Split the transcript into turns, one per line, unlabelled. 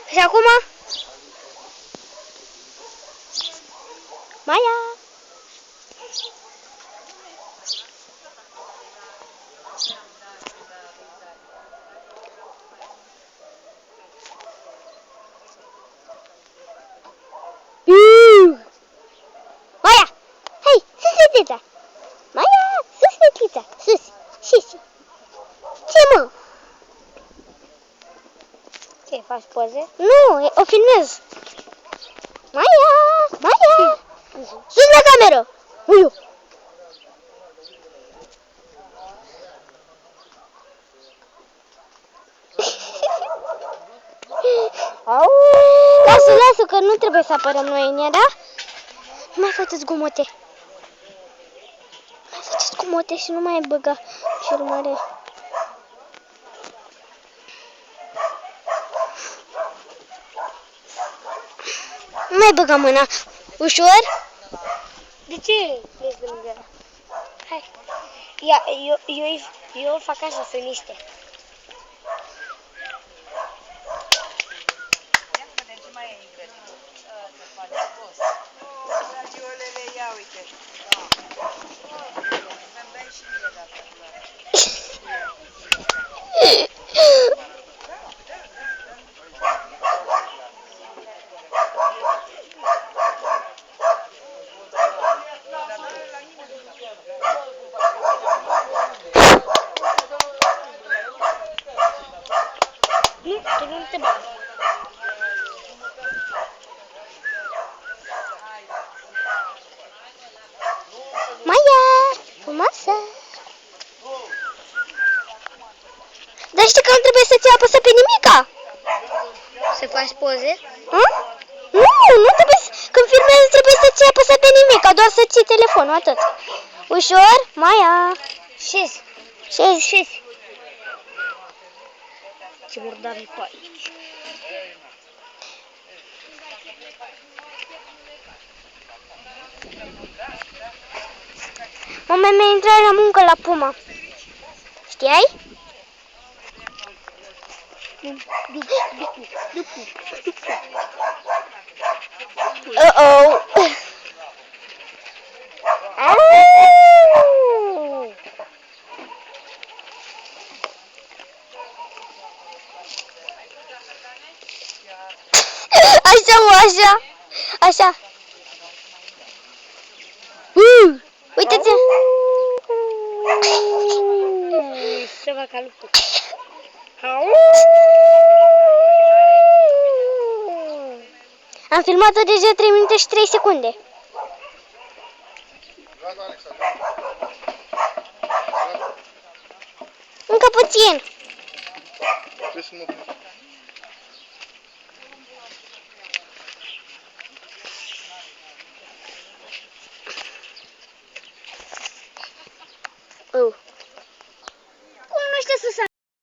Și acum? Maia! Maia! Hai, sus fetița! Maia, sus fetița! Sus! Ce, mă?
Ce, faci poze?
Nu, o filmez. Maia! Sus la cameră! Uiu! Lasă, că nu trebuie să apărăm noi în ea, da? Nu mai faceți zgomote. Și nu mai băga și urmăre. Nu mai băga mâna. Ușor?
De ce ești de lângă ea?
Hai.
Eu fac așa, să miște.
Ia uite. Să-mi dai și mie data.
Nu, tu nu te bagi.
Maia! Frumoasă! Dar știi că nu trebuie să-ți apăsă pe nimica?
Să faci poze?
Nu trebuie să... Când filmezi trebuie să-ți apăsă pe nimica, doar să ții telefonul, atât. Ușor, Maia! Șezi!
Ce murdar e pe aici.
Mama mea intra la muncă la Puma. Știai? Uh-oh! Așa. Uite-te!
Se va ca lupul.
Am filmat-o deja 3 minute și 3 secunde. Încă puțin. Cum nu știu să